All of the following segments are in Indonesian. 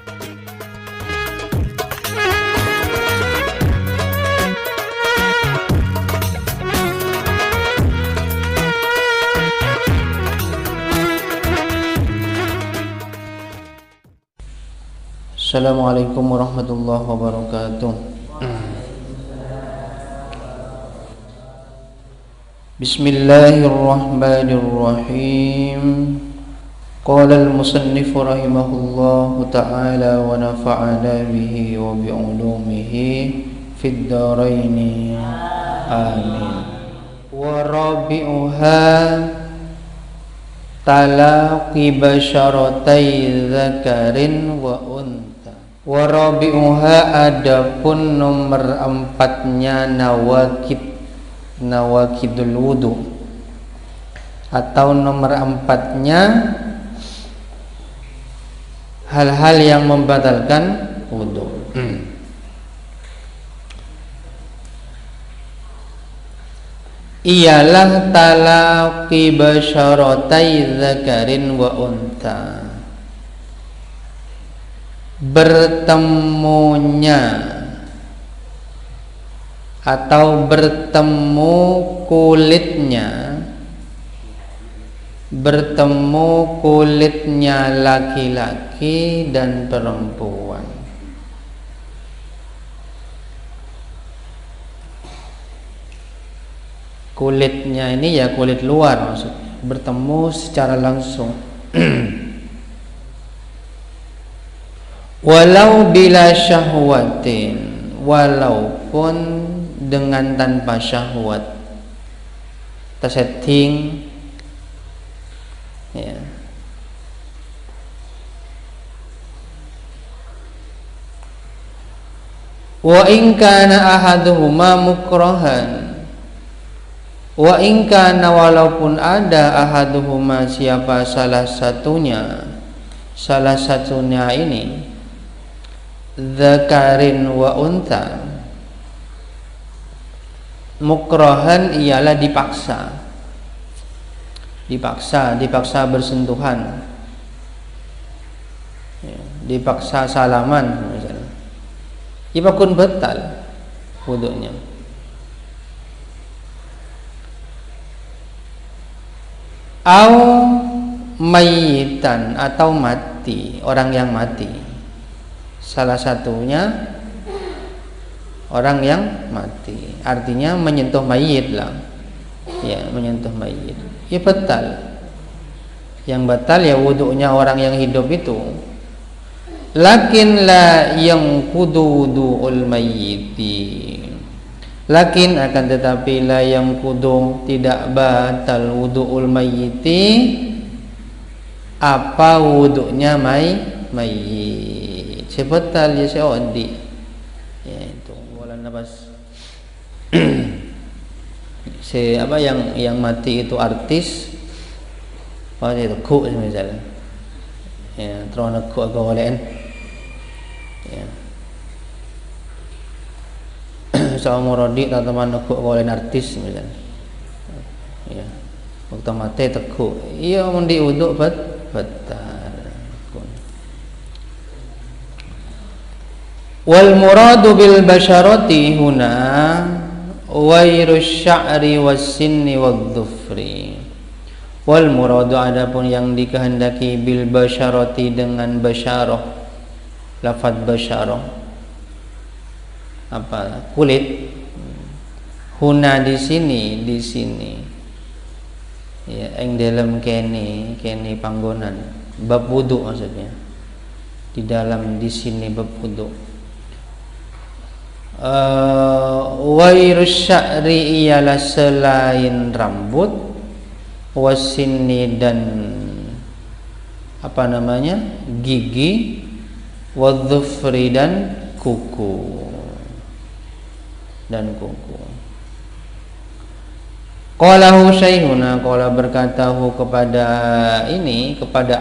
Assalamualaikum warahmatullahi wabarakatuh. Bismillahirrahmanirrahim. Qala al-musannif rahimahullahu ta'ala wa nafa'ana bihi wa bi'ulumihi fid dharain. Amin. Wa rabi'uha talaqi basyaratai zakarin wa unta. Wa rabi'uha, adapun nomor empatnya nawakidul wudu, atau nomor empatnya hal-hal yang membatalkan wudu. Ialah talaqi basyaratai zakarin wa unta, bertemunya atau bertemu kulitnya laki-laki dan perempuan. Kulitnya ini ya kulit luar maksudnya, bertemu secara langsung. Walau bila syahwatin, walaupun dengan tanpa syahwat, tersetting ya. Wa in kana ahaduhuma mukrahan, wa in kana, walaupun ada ahaduhuma, siapa salah satunya ini, zakarin wa unta, mukrahan ialah dipaksa bersentuhan, ya, dipaksa salaman misalnya, ibakun batal wudunya. Au mayitan, atau mati, orang yang mati, salah satunya orang yang mati, artinya menyentuh mayit lah, ya, menyentuh mayit, ya batal. Yang batal ya wudunya orang yang hidup itu. Lakin la yanqudu wudu'ul mayyiti, lakin akan tetapi la yanqudu, tidak batal wudu'ul mayyiti, apa wudunya mayit, sebatal ya seodi, ya itu wala nafas. Apa yang mati itu artis, apa itu ku misalnya, ya terus ku agawaleen, ya sama muradi teman ku agawaleen artis misalnya, ya waktu mati teku, iya mandi wudu batal. Wal muradu bil basyarati huna wairu sya'ri was sinni wad dhufri. Wal muradu, adapun yang dikehendaki, bil basyarati, dengan basyarah, lafaz basyarah apa, kulit, huna di sini ya, ing dalam kene panggonan bab wudu, maksudnya di dalam di sini bab wudu. Wairus sya'ri ialah selain rambut, wasinni dan apa namanya gigi, wadhufri dan kuku. Qalahu syaihuna, qala berkatahu kepada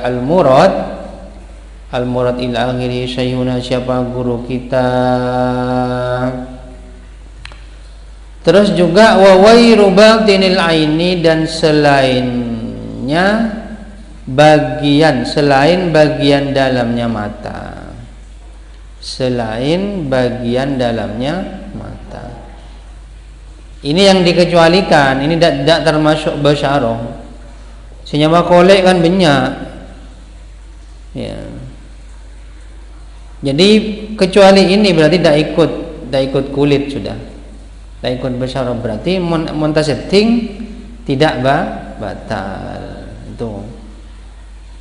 al-murad ila akhiri, syaihuna siapa guru kita. Terus juga wa wairu batinil aini, dan selain bagian dalamnya mata. selain bagian dalamnya mata. Ini yang dikecualikan, ini tidak termasuk basyarah. Senyawa kolek kan banyak. Ya. Jadi kecuali ini berarti tidak ikut kulit sudah. Tidak ikut basyarah berarti montasetting tidak batal. Itu.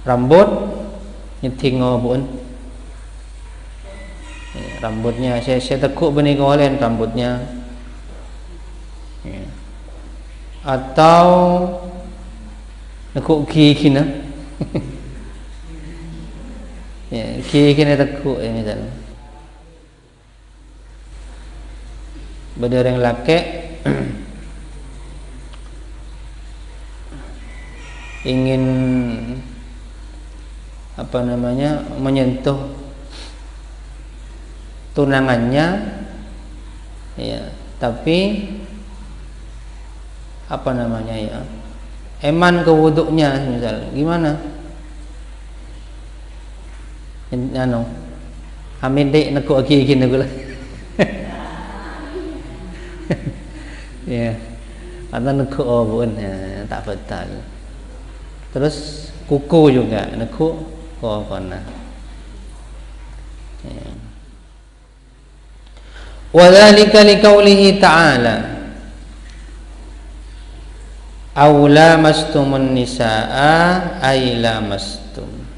Rambut nyeting ngobun. Rambutnya saya tekuk benih kolen rambutnya. Ya. Atau nekuk gigi na. Ya, gigi na tekuk ya misalnya. Berdereng laki ingin menyentuh tunangannya, ya, tapi eman ke wuduknya misalnya, gimana? Amin dek nekuk gigi nekuk lah. Ya, atau nekuk obun ya, tak betal. Terus kuku juga nekuk kona. Ya. Wadzalika liqaulihi ta'ala aw lamastumun nisaa ay lamastum.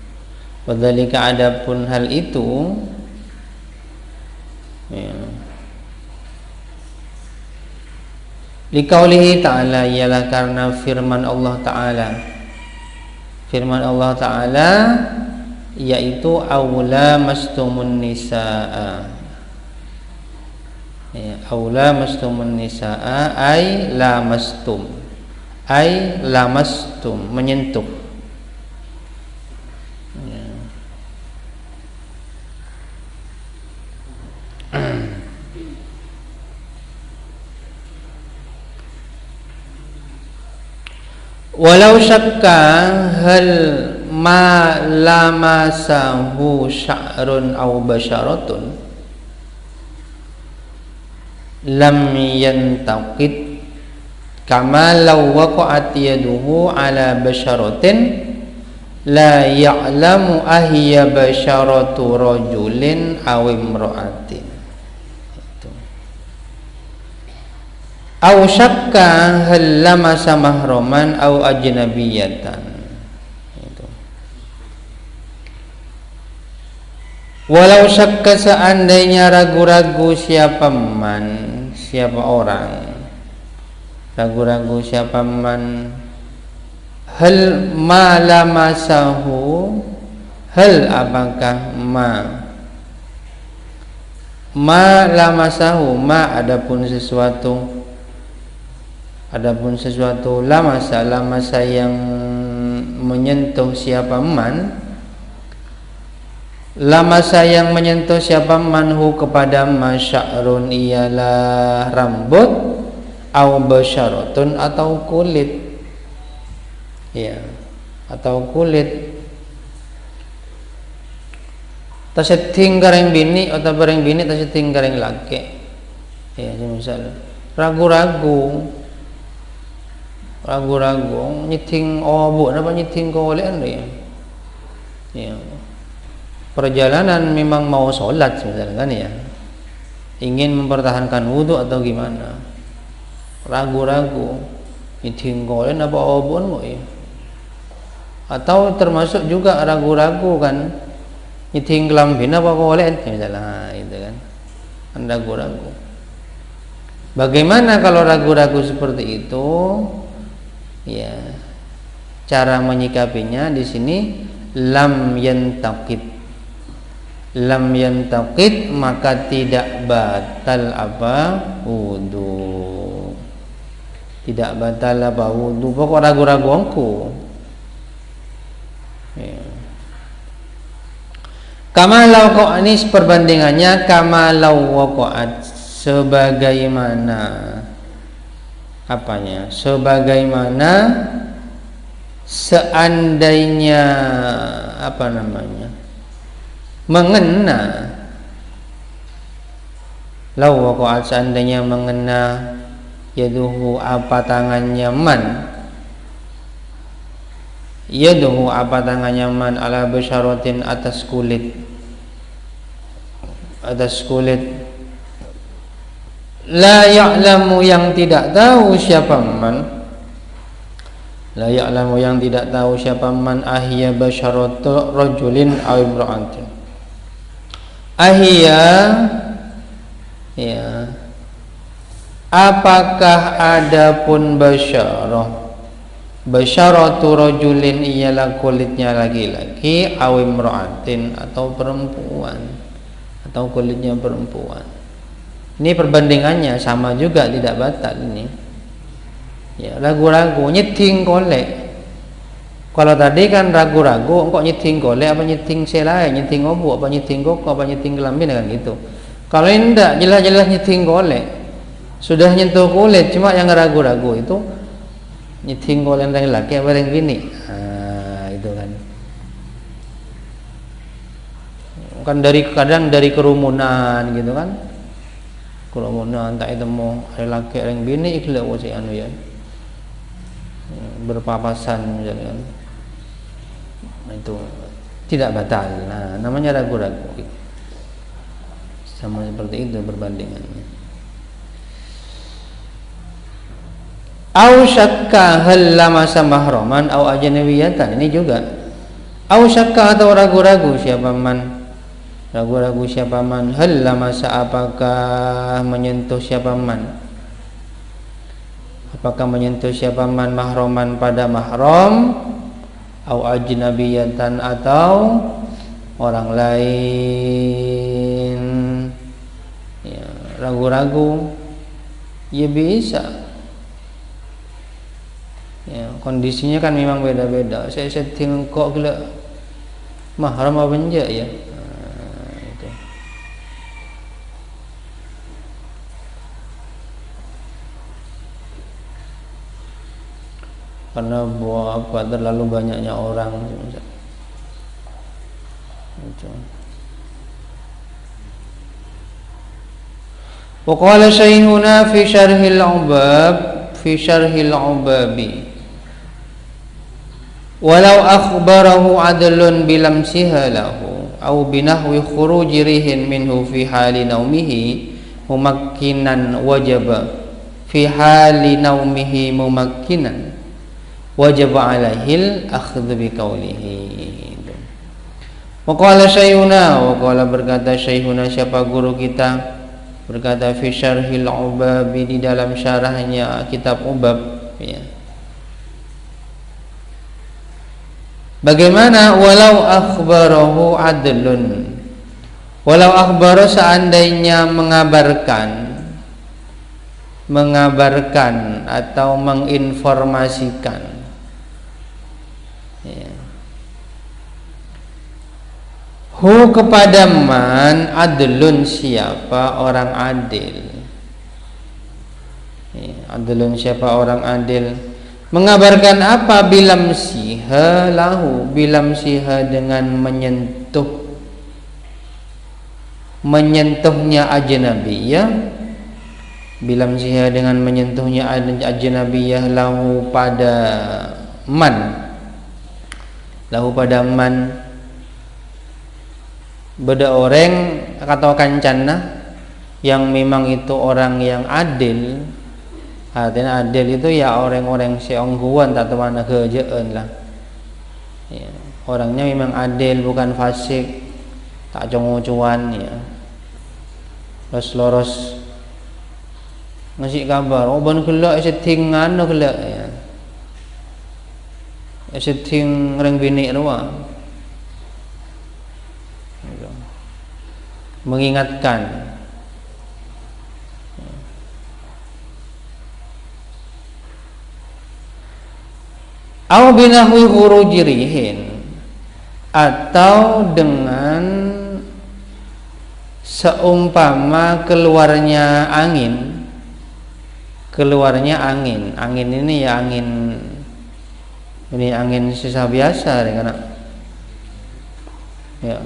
Wadzalika adapun hal itu, ya, liqaulihi ta'ala ialah karena firman Allah Ta'ala yaitu aula mastumun nisaa, ya, aula mastumun nisaa ay lamastum, menyentuh, ya. Walau syakka hal ma lamasahu sya'run aw basyaratun lam yantaqid kama law waqa'at yaduhu ala basyaratin la ya'lamu ahiya basyaratu rajulin aw imra'atin. Aw syakka hal lamasa mahraman aw ajnabiyatan. Itu. Walau syakka seandainya ragu-ragu siapa orang, ragu-ragu siapa man, hal ma lamasahu, hal apakah ma lamasahu, adapun sesuatu lamasa yang menyentuh siapa man, lamasa yang menyentuh siapa manhu kepada masya'run ialah rambut, au basyaratun atau kulit, ya, atau kulit. Taseting kareng bini atau bareng bini taseting kareng laki, ya, misalnya ragu-ragu nyeting obo apa nyeting kolean deh, ya. Perjalanan memang mau sholat misalnya kan, ya, ingin mempertahankan wudhu atau gimana, ragu-ragu nyeting kolean apa obon mau, ya. Atau termasuk juga ragu-ragu kan nyeting kelambin apa kolean misalnya, itu kan ragu-ragu. Bagaimana kalau ragu-ragu seperti itu? Ya, cara menyikapinya di sini lam yantaqid, maka tidak batal apa wudu, tidak batal apa wudu. Pokok ragu-ragu angku, ya. Kamalau kok ini perbandingannya kamalau waqa'at, sebagaimana apanya, sebagaimana seandainya mengena Lau waqa'at seandainya mengena yaduhu apa tangannya man, yaduhu apa tangannya man ala basyaratin atas kulit, la ya'lamu yang tidak tahu siapa man, la ya'lamu yang tidak tahu siapa man ahya basyaratu rajulin aw imra'atin. Ahya ya, apakah adapun basyaratu rajulin ialah kulitnya laki-laki aw imra'atin atau perempuan, atau kulitnya perempuan. Ini perbandingannya sama juga, tidak batal ini. Ya, ragu-ragu nyeting golek. Kalau tadi kan ragu-ragu kok nyeting golek apa nyeting selai, nyeting obu apa nyeting goko apa nyeting kelambin kan gitu. Kalau ini enggak, jelas-jelas nyeting golek. Sudah nyentuh kulit, cuma yang ragu-ragu itu nyeting golek yang laki apa yang bini. Nah, itu kan. Kan kadang dari kerumunan gitu kan. Kerumunan tak ketemu ada laki ada yang bini ikhlas wasi anu ya. Berpapasan misalnya kan. Nah, itu tidak batal. Nah, namanya ragu-ragu. Sama seperti itu perbandingannya. Au syakka hal lamasa mahraman au ajnabiyatan, ini juga. Au syakka atau ragu-ragu siapa man, ragu-ragu siapa man, hal lamasa apakah menyentuh siapa man, apakah menyentuh siapa man mahraman pada mahram, au ajnabiyatan atau orang lain. Ya, ragu-ragu ya bisa. Ya, kondisinya kan memang beda-beda. Saya setting kok gila mahram apa enggak ya. Nah, itu. Karena buat apa terlalu banyaknya orang itu. Wa qala syaykhuna fi syarhil ubabi walau akhbarahu adlun bilamsiha lahu aw binahwi khuruji rihin minhu fi hali naumihi mumakkinan wajaba fi hali naumihi mumakkinan wajaba alaihil akhdhu biqaulihi. Wa qala syaykhuna, wa qala berkata syaykhuna siapa guru kita, berkata fi syarhil ubabi di dalam syarahnya kitab Ubab ya. Bagaimana walau akhbarahu adlun, walau akhbaro seandainya mengabarkan atau menginformasikan ya. Hu kepada man adlun siapa orang adil ya, adlun siapa orang adil. Mengabarkan apa? Bilamsiha lahu, bilamsiha dengan menyentuhnya ajnabiyah, bilamsiha dengan menyentuhnya ajnabiyah lahu pada man, beda orang atau kancana yang memang itu orang yang adil. Artinya adil itu ya orang-orang seongguan tak mana kerjaan lah ya. Orangnya memang adil, bukan fasik, tak congo-cuan ya. Loros ngasih kabar, oh ban kelak setting anu kelak ya. Setting reng bini ruang. Mengingatkan. Aw binahwi khuruji rihin, atau dengan seumpama keluarnya angin. Angin ini ya angin sisa biasa kan ya.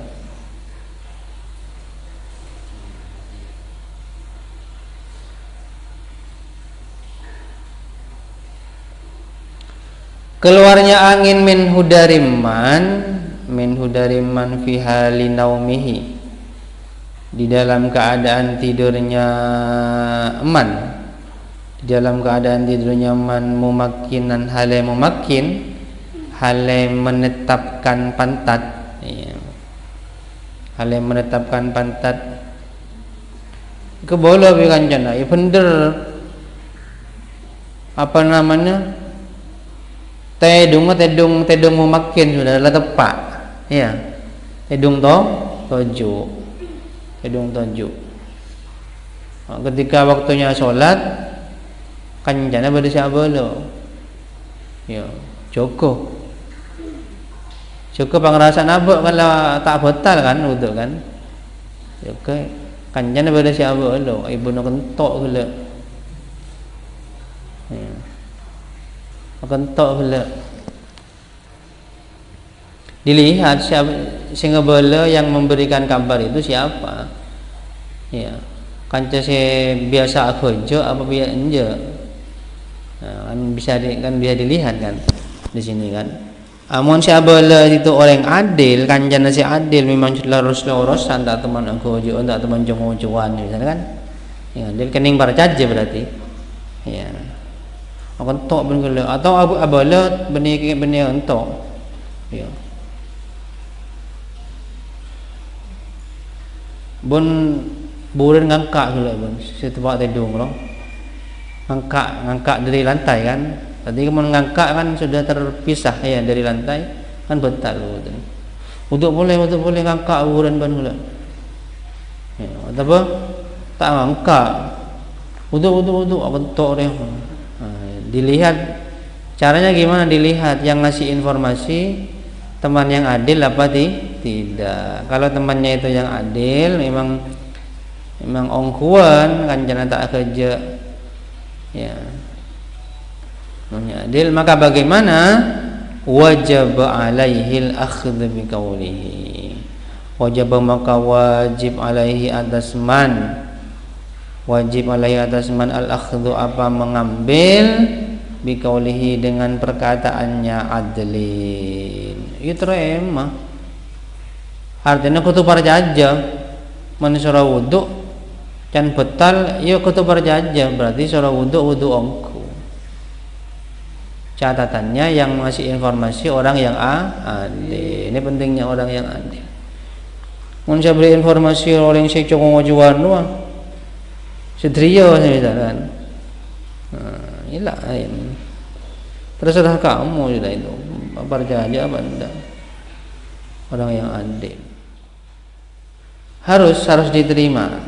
keluarnya angin min hudariman fi hali naumihi, di dalam keadaan tidurnya man, di dalam keadaan tidurnya man, mumakkinan hale mumakkin, hale menetapkan pantat, ya. Hale menetapkan pantat kebola bi kancana ya bener apa namanya tedung mumakkin sudah tepat ya, tedung toju. Ketika waktunya sholat kancana pada siapa lo ya Joko pangrasa nabok kalau tak batal kan untuk kan Joko kancana pada siapa lo ibu nak kentok gula ya kentok gula dilihat siapa sehingga bola yang memberikan kabar itu siapa ya kanca saya biasa kerja apa biasa enja nah, kan bisa dilihat kan di sini kan amun siapa bola itu orang adil kancana si adil memang lurus-lurusan tak teman kerja tak teman jongo-jongoan misalnya kan ya dia kening para caja berarti ya akan tok ben gula atau abola benih entok ya bun burin ngangkat gula bun setempat tedung loh ngangkat dari lantai kan tadi kemudian ngangkat kan sudah terpisah ya dari lantai kan betal untuk boleh ngangkat burin ban gula ya apa tak ngangkat untuk akan tok deh dilihat caranya gimana dilihat yang ngasih informasi teman yang adil apa tidak. Kalau temannya itu yang adil memang ongkuan kan jangan tak kerja ya namanya adil maka bagaimana wajib alaihil akhdh bi qawlihi wajib maka wajib alaihi atas man al akhdhu apa mengambil bi qawlihi dengan perkataannya adlin itu terima artinya kutu parjaja manusia wudhu can betal ya kutu parjaja berarti surah wudhu ongku catatannya yang ngasih informasi orang yang adil ini pentingnya orang yang adil manusia beri informasi orang yang saya cokong wajuan doang sedrio misalkan inilah ini terserah kamu sudah itu percaya apa enggak orang yang adil harus diterima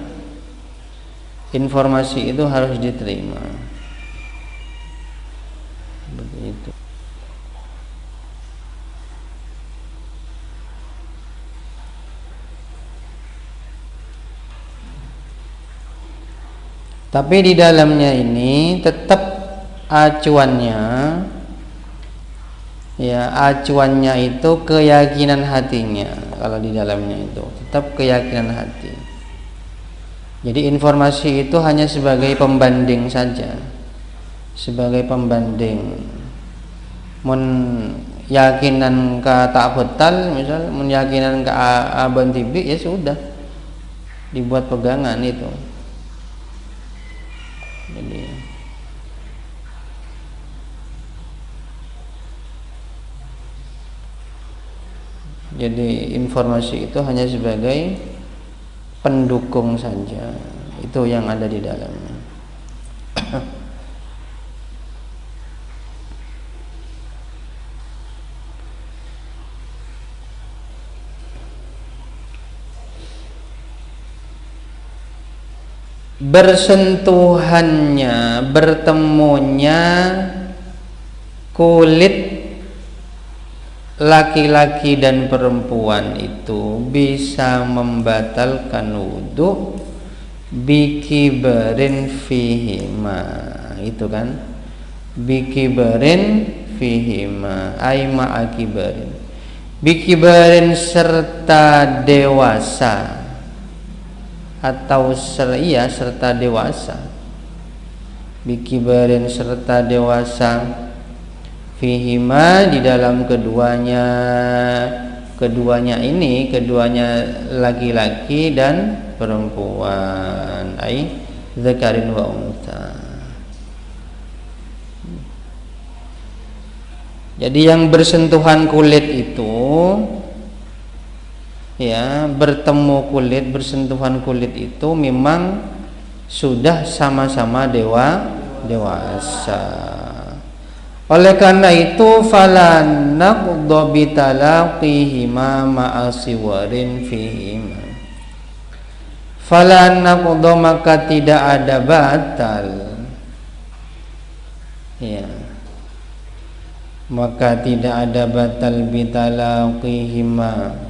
informasi itu harus diterima begitu tapi di dalamnya ini tetap acuannya itu keyakinan hatinya. Kalau di dalamnya itu tetap keyakinan hati. Jadi informasi itu hanya sebagai pembanding saja, sebagai pembanding. Mun yakinan ka tak betal, misal mun yakinan ka aban tibi ya sudah dibuat pegangan itu. Jadi informasi itu hanya sebagai pendukung saja. Itu yang ada di dalamnya. Bersentuhannya, bertemunya kulit laki-laki dan perempuan itu bisa membatalkan wudu bikibarin fihima, itu kan bikibarin fihima aima akibarin, bikibarin serta dewasa atau serta dewasa, bikibarin serta dewasa fihima di dalam keduanya ini, keduanya laki-laki dan perempuan, ai dzakarin wa untha. Jadi yang bersentuhan kulit itu ya, bersentuhan kulit itu memang sudah sama-sama dewasa. Oleh karena itu fala naqdha bitalaqihima ma'asiwarin fihima. Fala naqdha, maka tidak ada batal. Ya. Maka tidak ada batal bitalaqihima,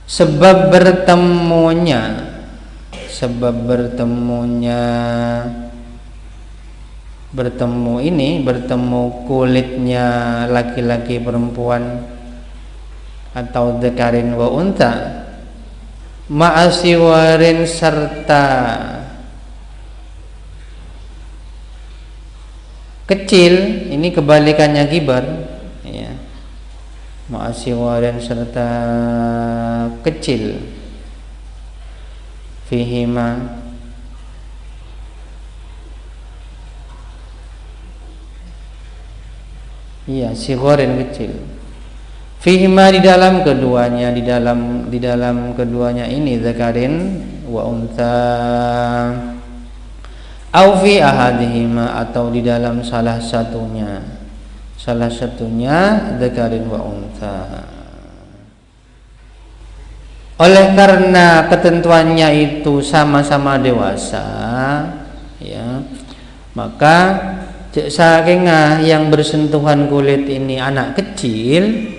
sebab bertemunya bertemu kulitnya laki-laki perempuan atau dzakarin wa untha ma'asiwarin, serta kecil, ini kebalikannya kibar ya. Ma'asiwarin serta kecil, fihima iya, sighorin kecil, fihima di dalam keduanya, di dalam keduanya ini, dzakarin wa untha, au fi ahadihima, atau di dalam salah satunya dzakarin wa untha. Oleh karena ketentuannya itu sama-sama dewasa ya, maka saking yang bersentuhan kulit ini anak kecil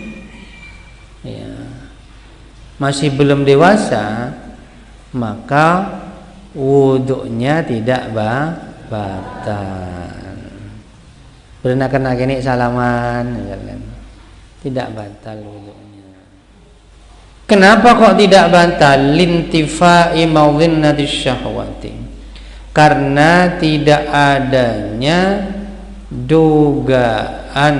ya, masih belum dewasa, maka wuduknya tidak batal. Pernah kena kini salaman, tidak batal wuduknya. Kenapa kok tidak batal? Lintifai mawdhinnatis syahwati, karena tidak adanya dugaan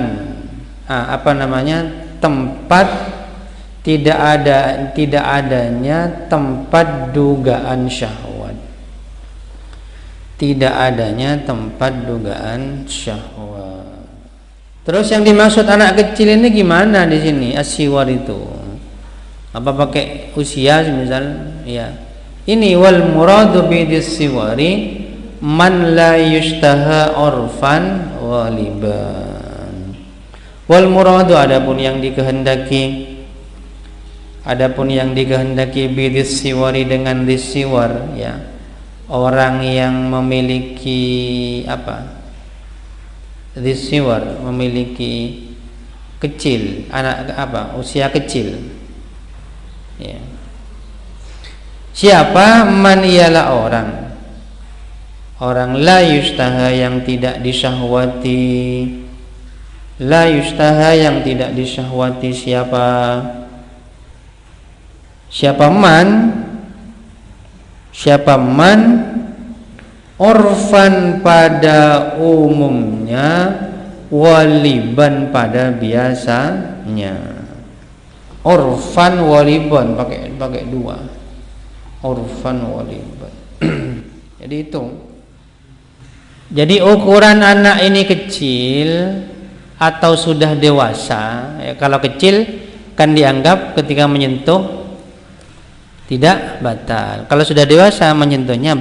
tempat, tidak adanya tempat dugaan syahwat, tidak adanya tempat dugaan syahwat. Terus yang dimaksud anak kecil ini gimana di sini? Asyiwar itu apa pakai usia misal ya. Ini wal muradu bidis siwari man la yushtaha urfan ghaliban. Wal muradu, adapun yang dikehendaki bidis siwari, dengan disiwar ya, orang yang memiliki disiwar, memiliki kecil, usia kecil ya. Siapa? Man, ialah orang la yustaha, yang tidak disyahwati, siapa man orfan pada umumnya, waliban pada biasanya. Orfan waliban pakai dua, orfan waliban. Jadi ukuran anak ini kecil atau sudah dewasa ya. Kalau kecil kan dianggap ketika menyentuh tidak batal. Kalau sudah dewasa menyentuhnya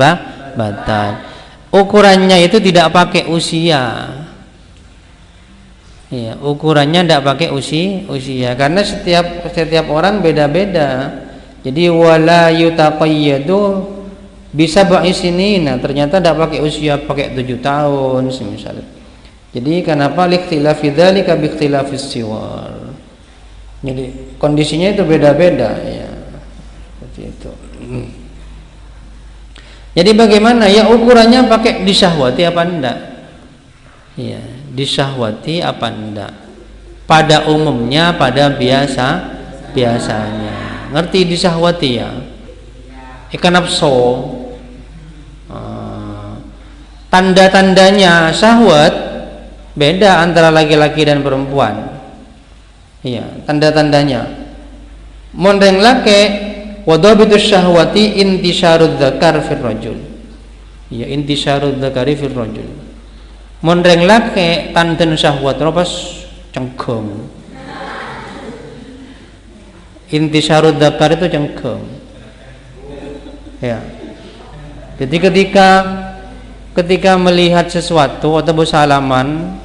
batal. Ukurannya itu tidak pakai usia ya, ukurannya tidak pakai usia karena setiap orang beda-beda. Jadi wala yutaqayyadu bisa ba'isinina, ternyata tidak pakai usia, pakai 7 tahun semisal. Jadi kenapa likhtilafi dzalika biikhtilafis siwar. Jadi kondisinya itu beda-beda ya. Seperti itu. Jadi bagaimana ya ukurannya, pakai disyahwati apa enggak? Ya, disyahwati apa enggak? Pada umumnya, pada biasanya. Ngerti disyahwati ya? Ikan nafsu. Tanda-tandanya syahwat Beda antara laki-laki dan perempuan. Iya, tanda-tandanya. Mondeng laki wadabitus syahwati intisyarud dzakar fir rajul. Ya, intisyarud dzakari fir rajul. Mondeng laki tanten syahwat pas cengkeng. Intisyarud dzakar itu cengkeng. Ya. Jadi ketika melihat sesuatu atau bersalaman,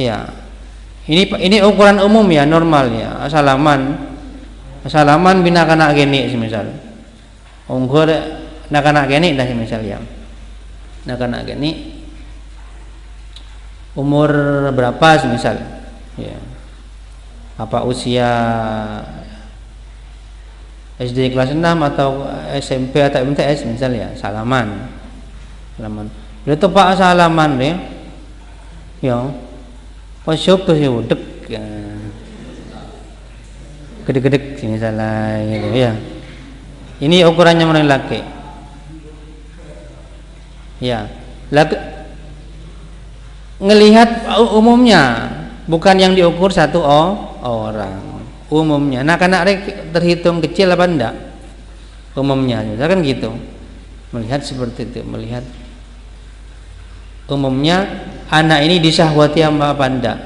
ya. Ini ukuran umum ya, normal ya. Salaman bina kana geni semisal. Unggur nak kana geni dah semisal ya. Nak kana geni umur berapa semisal? Ya. Apa usia SD kelas 6 atau SMP atau MTS misal ya, salaman. Bila tu pak salaman dia. Ya. Pas syuk tu sih udek. Gede-gede sini salah gitu ya. Ini ukurannya orang laki. Ya. Ngelihat umumnya, bukan yang diukur satu orang. Umumnya. Anak-anak terhitung kecil apa enggak? Umumnya, kan gitu. Melihat seperti itu, melihat umumnya anak ini disahwati apa enggak,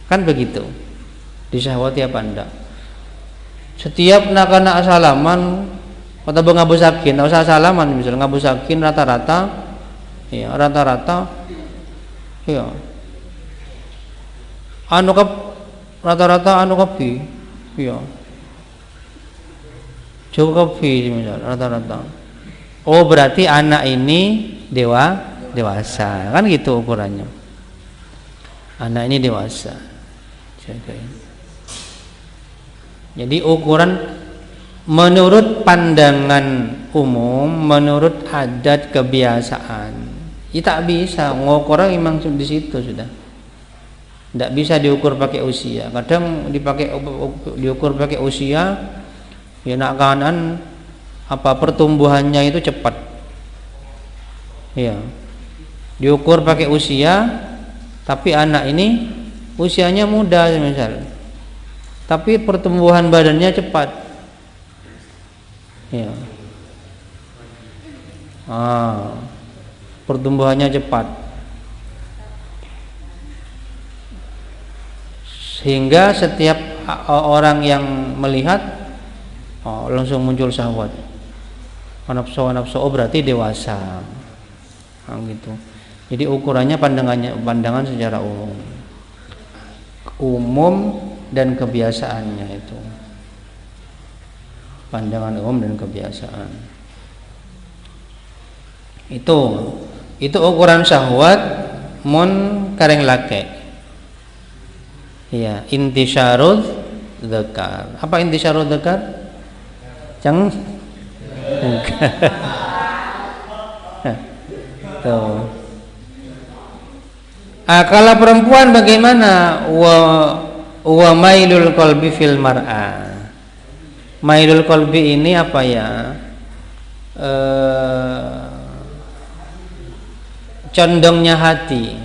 kan begitu, disahwati apa enggak. Setiap nak salaman atau ngabusakin, tak usah salaman misalnya ngabusakin rata-rata ya, rata-rata anu kopi ya, cukup kopi misalnya rata-rata. Oh berarti anak ini dewasa, kan gitu ukurannya. Anak ini dewasa. Jadi ukuran menurut pandangan umum, menurut adat kebiasaan, ya tak bisa ngukur memang di situ sudah. Tidak bisa diukur pakai usia. Kadang diukur pakai usia, ya nak kanan apa pertumbuhannya itu cepat. Ya. Diukur pakai usia, tapi anak ini usianya muda misal, tapi pertumbuhan badannya cepat. Ya. Pertumbuhannya cepat, sehingga setiap orang yang melihat langsung muncul syahwat, nafsu, berarti dewasa. Gitu. Jadi ukurannya pandangan secara umum dan kebiasaannya itu. Pandangan umum dan kebiasaan. Itu ukuran syahwat mun kareng laki. Ya, intisyarul dzakar. Apa intisyarul dzakar? Tuh. Kalau perempuan bagaimana? Wa mailul qalbi fil mar'a. Mailul qalbi ini apa ya? Condongnya hati.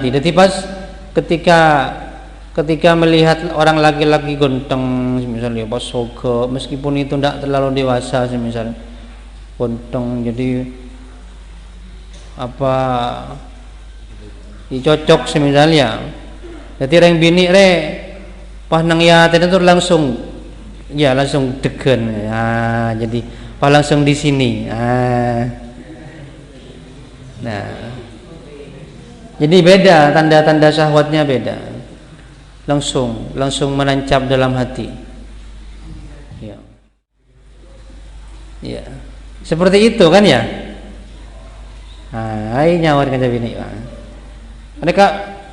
Jadi pas ketika melihat orang laki-laki gonteng misalnya pas sogo, meskipun itu tidak terlalu dewasa misalnya gonteng, jadi apa dicocok semisalnya. Jadi orang bini pas nang ya itu langsung degen. Jadi pas langsung di sini. Nah, jadi beda, tanda-tanda syahwatnya beda. Langsung menancap dalam hati. Ya. Ya. Seperti itu kan ya? Hai nyawar kan bini. Mereka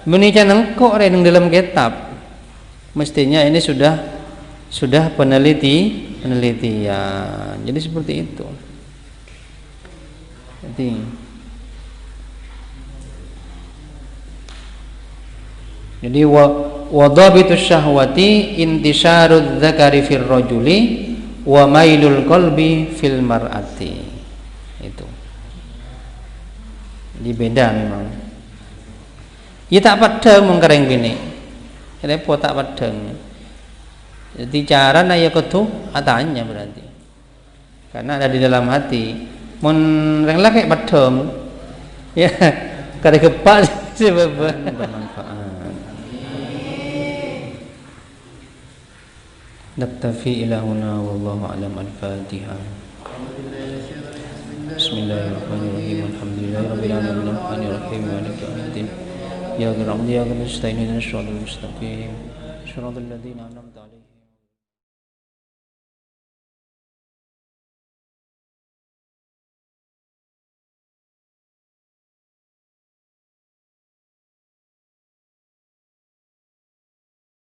menica nengkok renung dalam kitab. Mestinya ini sudah penelitian. Jadi seperti itu. Jadi wadhabitus syahwati intisyarudz dzakari fir rajuli wa mailul qalbi fil mar'ati. Itu. Jadi beda memang. Ya tak padang mengkering bini. Repot tak padang. Jadi cara ya kudu atanya berarti. Karena ada di dalam hati. Mun reng laki padang. Ya, kada kepak sebab bermanfaat. Naktafi ila huna wallahu a'lam. Al-Fatihah. Bismillahirrahmanirrahim. Alhamdulillahirabbil alamin. Arrahmanirrahim. Maliki yaumiddin. Ya Rabbi ya Rabbi, ista'in ihdinas siratal mustaqim. Siratal ladzina an'amta 'alaihim.